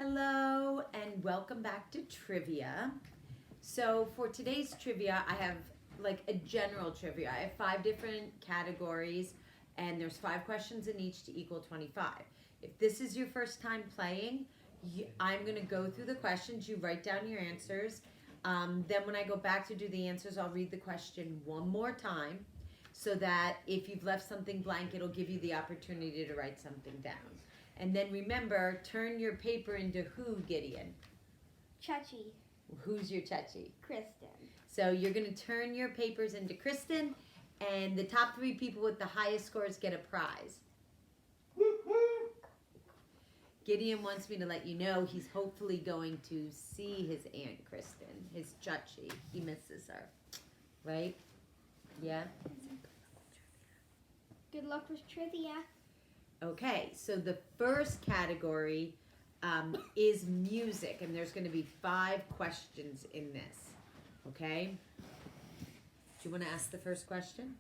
Hello and welcome back to trivia. So for today's trivia, I have like a general trivia. I have 5 different categories and there's 5 questions in each to equal 25. If this is your first time playing, I'm going to go through the questions. You write down your answers. Then when I go back to do the answers, I'll read the question one more time so that if you've left something blank, it'll give you the opportunity to write something down. And then remember, turn your paper into who, Gideon? Chachi. Who's your Chachi? Kristen. So you're going to turn your papers into Kristen, and the top 3 people with the highest scores get a prize. Gideon wants me to let you know he's hopefully going to see his Aunt Kristen, his Chachi. He misses her, right? Yeah? Good luck with trivia. Okay, so the first category is music, and there's going to be 5 questions in this. Okay? Do you want to ask the first question?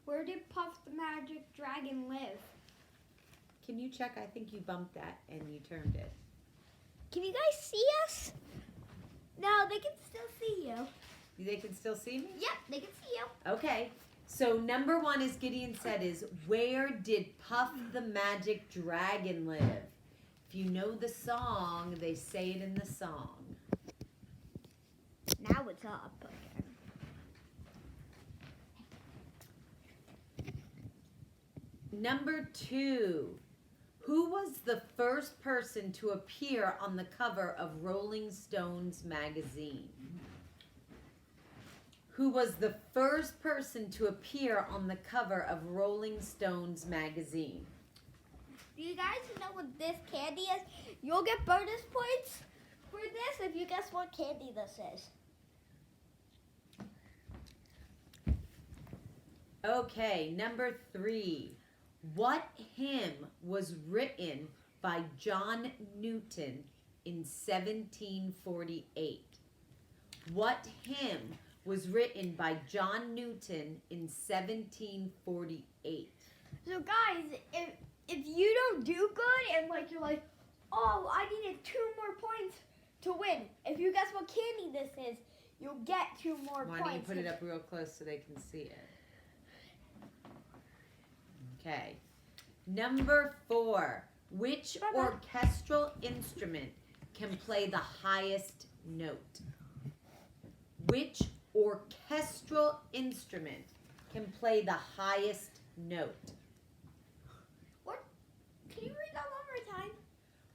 Where did Puff the Magic Dragon live? Can you check? I think you bumped that and you turned it. Can you guys see us? No, they can still see you. They can still see me? Yep, they can see you. Okay. So number 1, as Gideon said, is where did Puff the Magic Dragon live? If you know the song, they say it in the song. Now it's up. Number 2, who was the first person to appear on the cover of Rolling Stones magazine? Who was the first person to appear on the cover of Rolling Stones magazine? Do you guys know what this candy is? You'll get bonus points for this if you guess what candy this is. Okay, number 3. What hymn was written by John Newton in 1748? What hymn was written by John Newton in 1748? So guys, if you don't do good and you're like, oh, I needed 2 more points to win. If you guess what candy this is, you'll get 2 more Why points. don't you put it up real close so they can see it? Okay. Number 4. Which orchestral instrument can play the highest note? Which orchestral instrument can play the highest note? What? Can you read that one more time?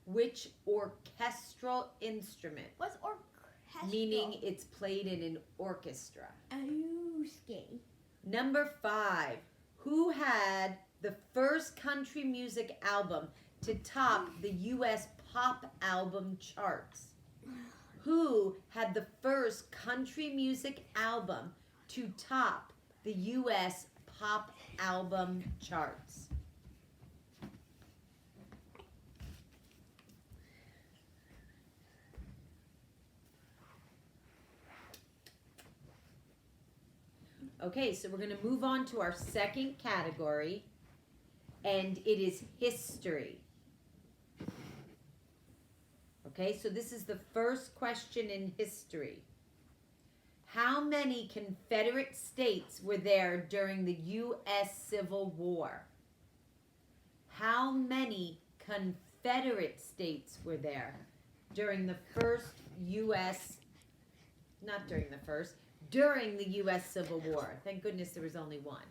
Which orchestral instrument? What's orchestral? Meaning it's played in an orchestra. Okay. Number 5. Who had the first country music album to top the U.S. pop album charts? Who had the first country music album to top the U.S. pop album charts? Okay, so we're going to move on to our second category, and it is history. Okay, so this is the first question in history. How many Confederate states were there during the U.S. Civil War? How many Confederate states were there during the first U.S., not during the first, during the U.S. Civil War? Thank goodness there was only one.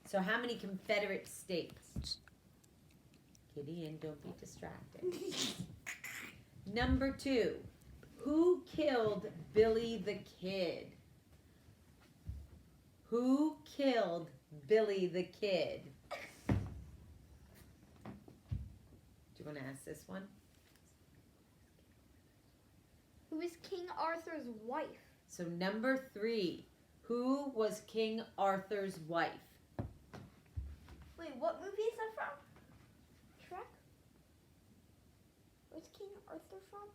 So how many Confederate states? Gideon, don't be distracted. Number 2, who killed Billy the Kid? Who killed Billy the Kid? Do you want to ask this one? Who is King Arthur's wife? So number 3, who was King Arthur's wife? Wait, what movie is that from? Shrek? Where's King Arthur from?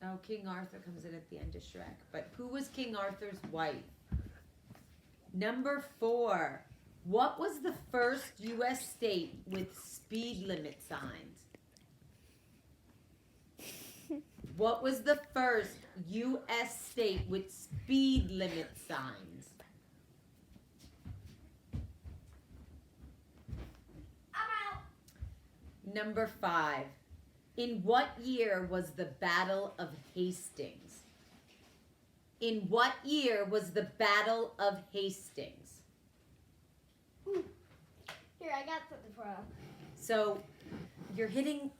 Oh, King Arthur comes in at the end of Shrek. But who was King Arthur's wife? Number 4, What was the first U.S. state with speed limit signs? What was the first U.S. state with speed limit signs? I'm out. Number 5. In what year was the Battle of Hastings? In what year was the Battle of Hastings? Here, I got something for you. So, you're hitting,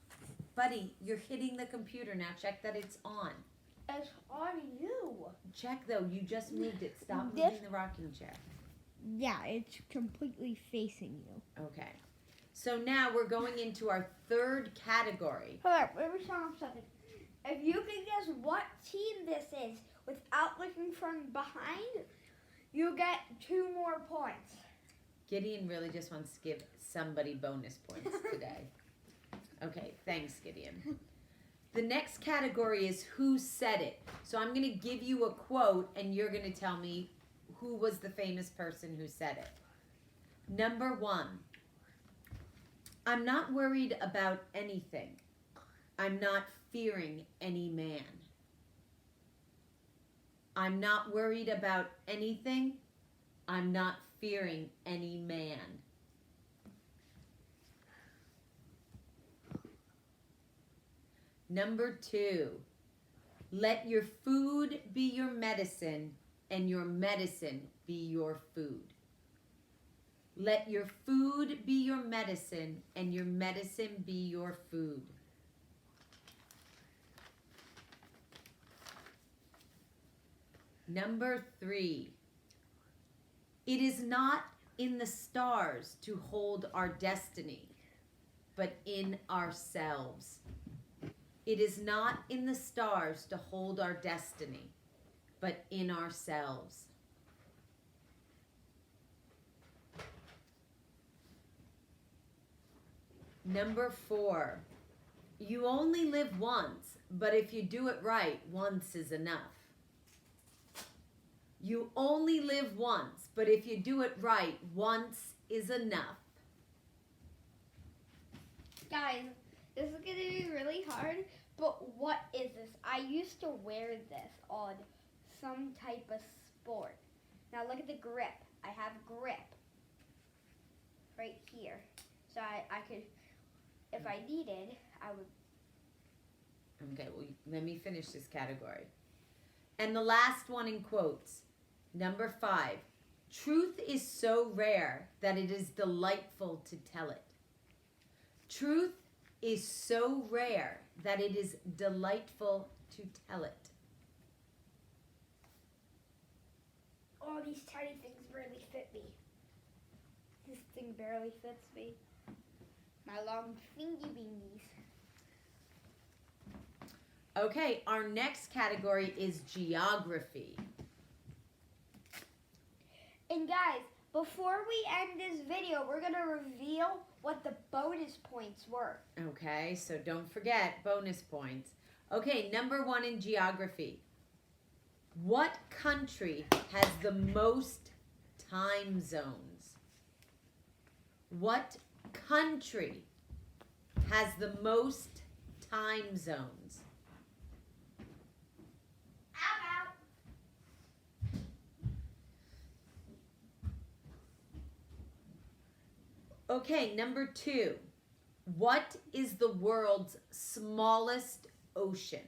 buddy, you're hitting the computer now. Check that it's on. It's on you. Check though, you just moved it. Stop This- moving the rocking chair. Yeah, it's completely facing you. Okay. So now we're going into our third category. Hold up, let me show you something. If you can guess what team this is without looking from behind, you get 2 more points. Gideon really just wants to give somebody bonus points today. Okay, thanks, Gideon. The next category is who said it. So I'm going to give you a quote and you're going to tell me who was the famous person who said it. Number 1. I'm not worried about anything. I'm not fearing any man. I'm not worried about anything. I'm not fearing any man. Number 2, let your food be your medicine and your medicine be your food. Let your food be your medicine and your medicine be your food. Number 3, it is not in the stars to hold our destiny, but in ourselves. It is not in the stars to hold our destiny, but in ourselves. Number 4, you only live once, but if you do it right, once is enough. You only live once, but if you do it right, once is enough. Guys, this is going to be really hard, but what is this? I used to wear this on some type of sport. Now look at the grip. I have grip right here. So I could, if I needed, I would. Okay, well, let me finish this category. And the last one in quotes. Number 5, truth is so rare that it is delightful to tell it. Truth is so rare that it is delightful to tell it. Oh, these tiny things barely fit me. This thing barely fits me. My long fingy bingies. Okay, our next category is geography. And guys, before we end this video, we're going to reveal what the bonus points were. Okay, so don't forget bonus points. Okay, number 1 in geography. What country has the most time zones? What country has the most time zones? I'm out. Okay, number 2. What is the world's smallest ocean?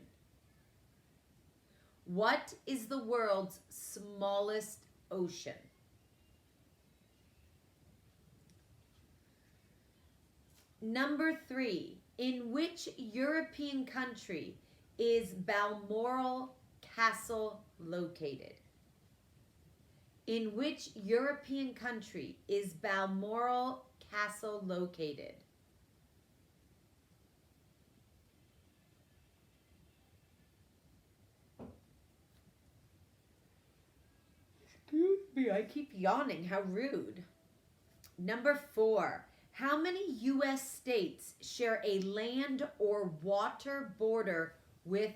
What is the world's smallest ocean? Number 3. In which European country is Balmoral Castle located? In which European country is Balmoral Castle located? Excuse me, I keep yawning. How rude. Number 4. How many U.S. states share a land or water border with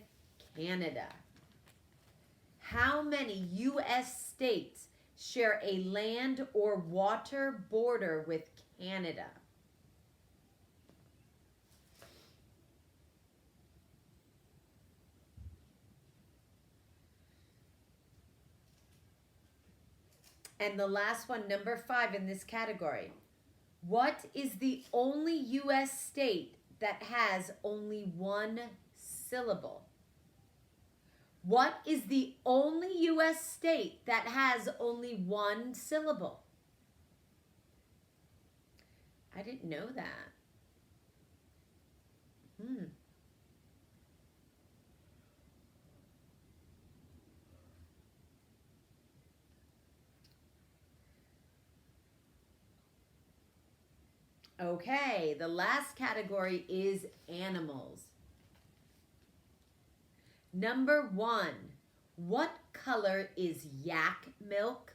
Canada? How many U.S. states share a land or water border with Canada? And the last one, number 5 in this category. What is the only U.S. state that has only one syllable? What is the only U.S. state that has only one syllable? I didn't know that. Okay, the last category is animals. Number 1, what color is yak milk?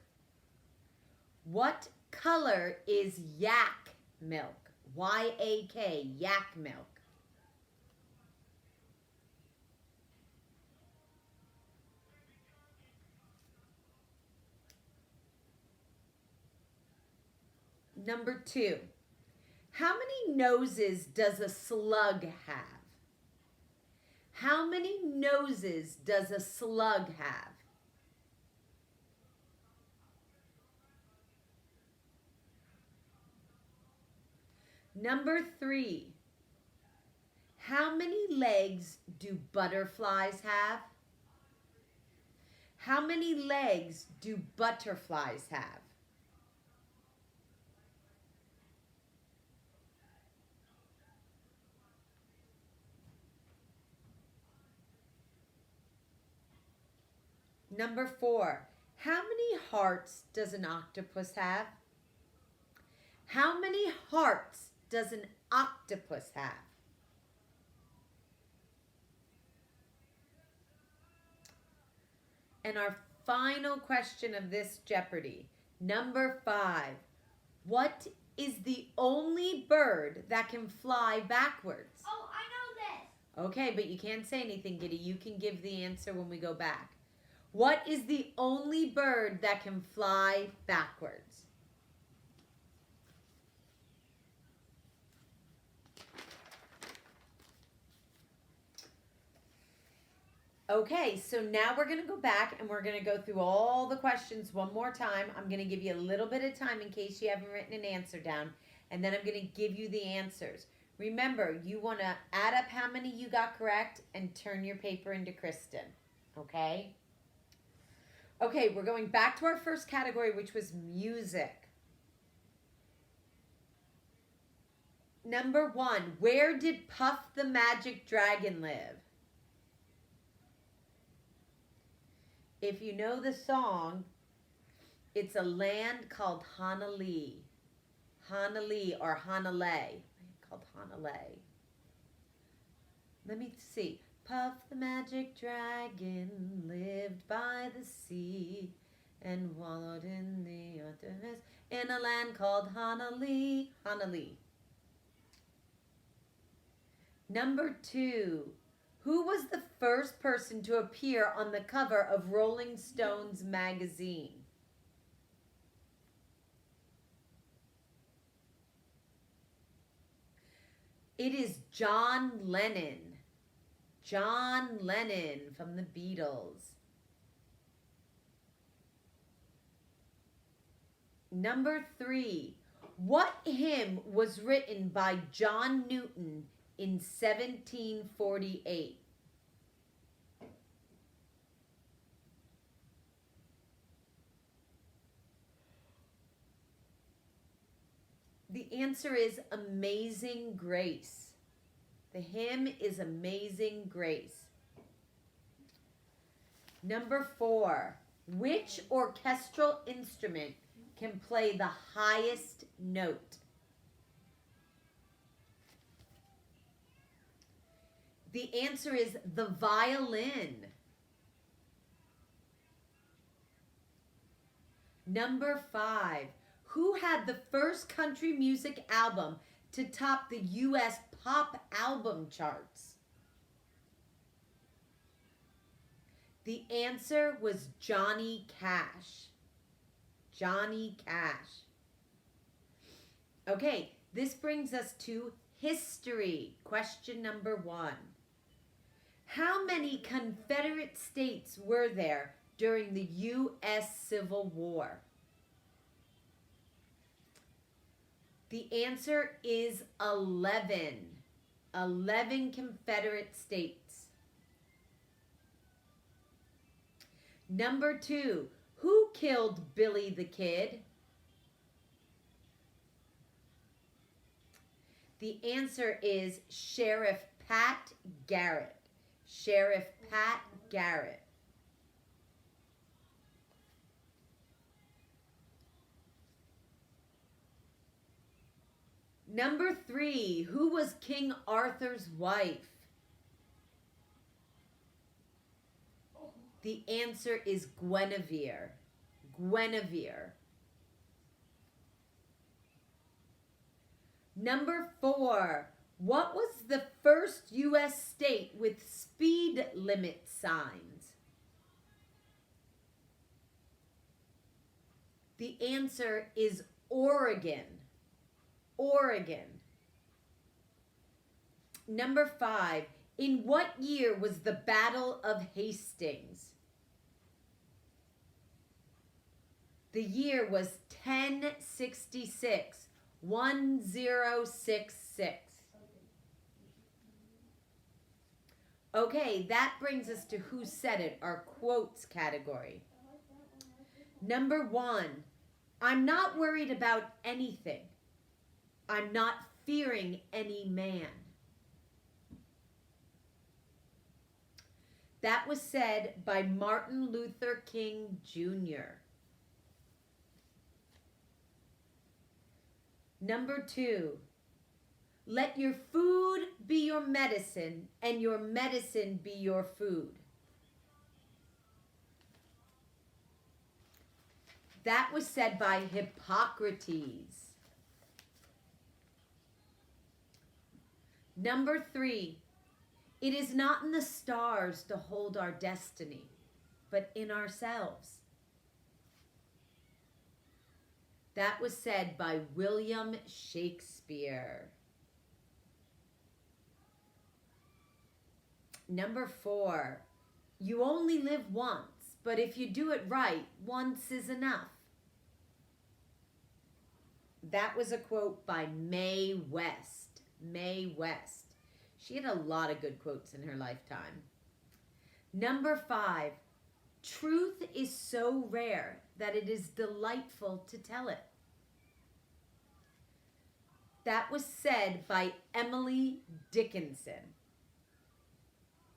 What color is yak milk? Y-A-K, yak milk. Number 2, how many noses does a slug have? How many noses does a slug have? Number 3, how many legs do butterflies have? How many legs do butterflies have? Number 4, how many hearts does an octopus have? How many hearts does an octopus have? And our final question of this Jeopardy, number 5, what is the only bird that can fly backwards? Oh, I know this. Okay, but you can't say anything, Giddy. You can give the answer when we go back. What is the only bird that can fly backwards? Okay, so now we're going to go back and we're going to go through all the questions one more time. I'm going to give you a little bit of time in case you haven't written an answer down, and then I'm going to give you the answers. Remember, you want to add up how many you got correct and turn your paper into Kristen, okay? Okay, we're going back to our first category, which was music. Number 1, where did Puff the Magic Dragon live? If you know the song, it's a land called Hanalei. Hanalei or Hanalei. Called Hanalei. Let me see. Puff the magic dragon lived by the sea and wallowed in the darkness in a land called Hanalei. Hanalei. Number 2. Who was the first person to appear on the cover of Rolling Stones magazine? It is John Lennon. John Lennon from the Beatles. Number 3. What hymn was written by John Newton in 1748? The answer is Amazing Grace. The hymn is Amazing Grace. Number 4. Which orchestral instrument can play the highest note? The answer is the violin. Number 5. Who had the first country music album to top the U.S. pop album charts? The answer was Johnny Cash. Johnny Cash. Okay, this brings us to history. Question number 1. How many Confederate states were there during the U.S. Civil War? The answer is 11. 11 Confederate states. Number 2, who killed Billy the Kid? The answer is Sheriff Pat Garrett. Sheriff Pat Garrett. Number 3, who was King Arthur's wife? The answer is Guinevere. Guinevere. Number 4, what was the first U.S. state with speed limit signs? The answer is Oregon. Oregon. Number 5, in what year was the Battle of Hastings? The year was 1066. 1066. Okay, that brings us to who said it, our quotes category. Number 1, I'm not worried about anything. I'm not fearing any man. That was said by Martin Luther King Jr. Number 2, let your food be your medicine and your medicine be your food. That was said by Hippocrates. Number 3, it is not in the stars to hold our destiny, but in ourselves. That was said by William Shakespeare. Number 4, you only live once, but if you do it right, once is enough. That was a quote by Mae West. Mae West. She had a lot of good quotes in her lifetime. Number 5, truth is so rare that it is delightful to tell it. That was said by Emily Dickinson.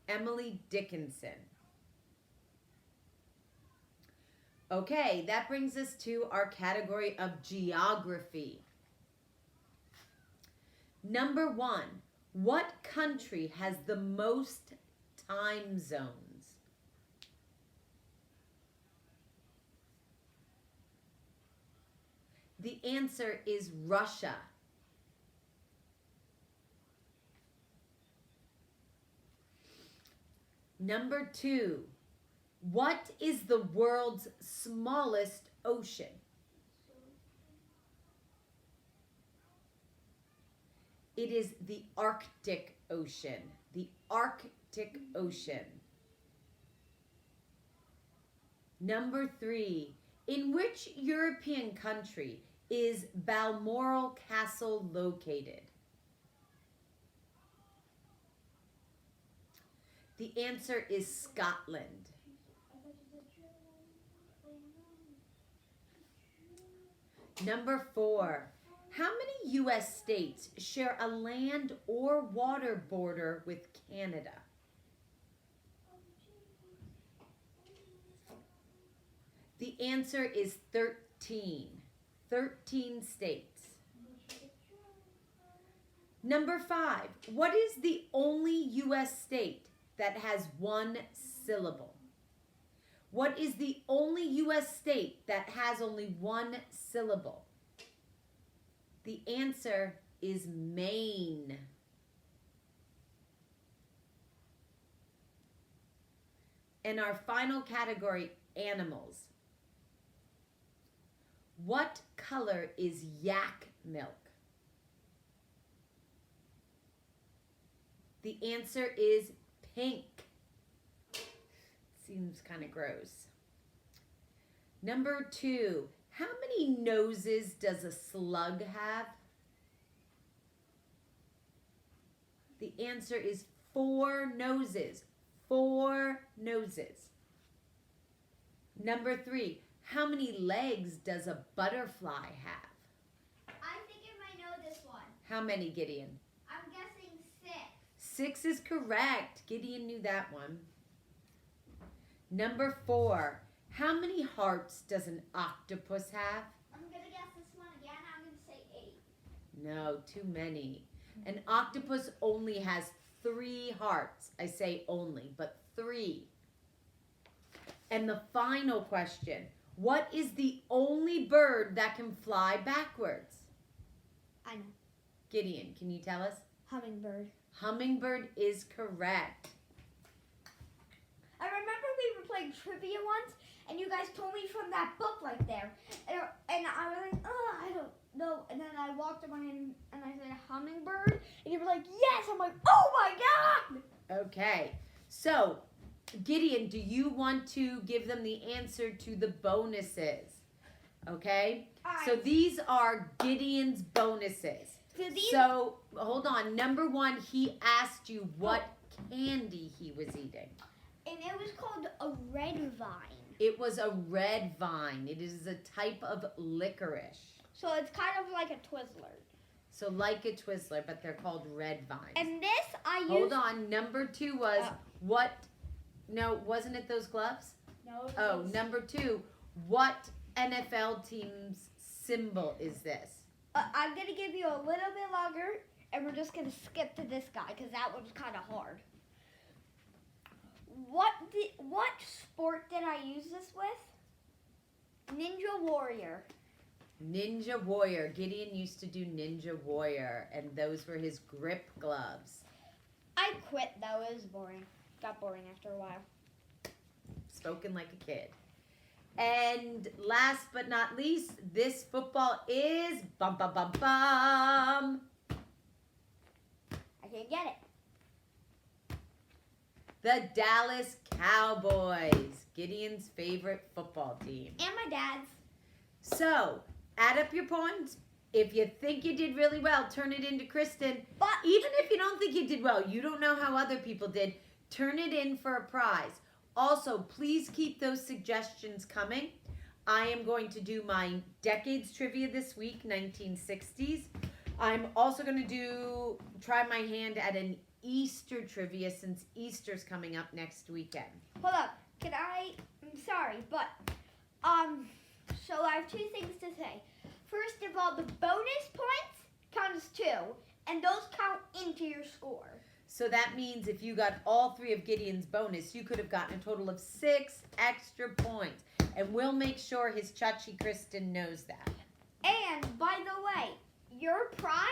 Emily Dickinson. Okay, that brings us to our category of geography. Number 1, what country has the most time zones? The answer is Russia. Number 2, what is the world's smallest ocean? It is the Arctic Ocean. The Arctic Ocean. Number 3, in which European country is Balmoral Castle located? The answer is Scotland. Number 4, how many U.S. states share a land or water border with Canada? The answer is 13. 13 states. Number 5, what is the only U.S. state that has one syllable? What is the only U.S. state that has only one syllable? The answer is Maine. And our final category, animals. What color is yak milk? The answer is pink. Seems kind of gross. Number 2, how many noses does a slug have? The answer is 4 noses. 4 noses. Number 3, how many legs does a butterfly have? I think I might know this one. How many, Gideon? I'm guessing 6. 6 is correct. Gideon knew that one. Number 4, how many hearts does an octopus have? I'm going to guess this one again. I'm going to say 8. No, too many. An octopus only has 3 hearts. I say only, but 3. And the final question, what is the only bird that can fly backwards? I know. Gideon, can you tell us? Hummingbird. Hummingbird is correct. I remember we were playing trivia once, and you guys told me from that book right there. And I was like, oh, I don't know. And then I walked around and I said hummingbird, and you were like, yes. I'm like, oh my God. Okay, so Gideon, do you want to give them the answer to the bonuses? Okay, so these are Gideon's bonuses. So hold on. Number 1, he asked you what candy he was eating. And it was called a red vine. It was a red vine. It is a type of licorice. So it's kind of like a Twizzler. So like a Twizzler, but they're called red vines. And this I used. Hold on. Number 2 was what? No, wasn't it those gloves? No. Oh, number 2. What NFL team's symbol is this? I'm gonna give you a little bit longer, and we're just gonna skip to this guy because that one's kind of hard. What sport did I use this with? Ninja Warrior. Ninja Warrior. Gideon used to do Ninja Warrior, and those were his grip gloves. I quit though. It was boring. Got boring after a while. Spoken like a kid. And last but not least, this football is bum bum bum bum. I can't get it. The Dallas Cowboys, Gideon's favorite football team. And my dad's. So, add up your points. If you think you did really well, turn it into Kristen. But Even if you don't think you did well, you don't know how other people did, turn it in for a prize. Also, please keep those suggestions coming. I am going to do my decades trivia this week, 1960s. I'm also going to try my hand at an Easter trivia since Easter's coming up next weekend. hold up. I'm sorry, but so I have 2 things to say. First of all, the bonus points count as 2, and those count into your score. So that means if you got all 3 of Gideon's bonus, you could have gotten a total of 6 extra points. And we'll make sure his Chachi Kristen knows that. And by the way, your prize,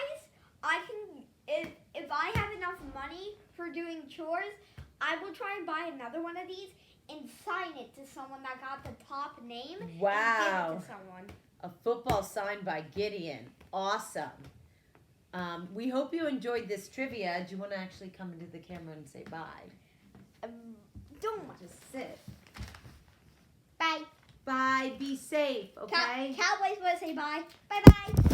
if I have enough money for doing chores, I will try and buy another one of these and sign it to someone that got the top name. Wow. And give it to someone. A football signed by Gideon. Awesome. We hope you enjoyed this trivia. Do you want to actually come into the camera and say bye? Don't. Just sit. Bye. Bye. Be safe, okay? Cowboys want to say bye. Bye-bye.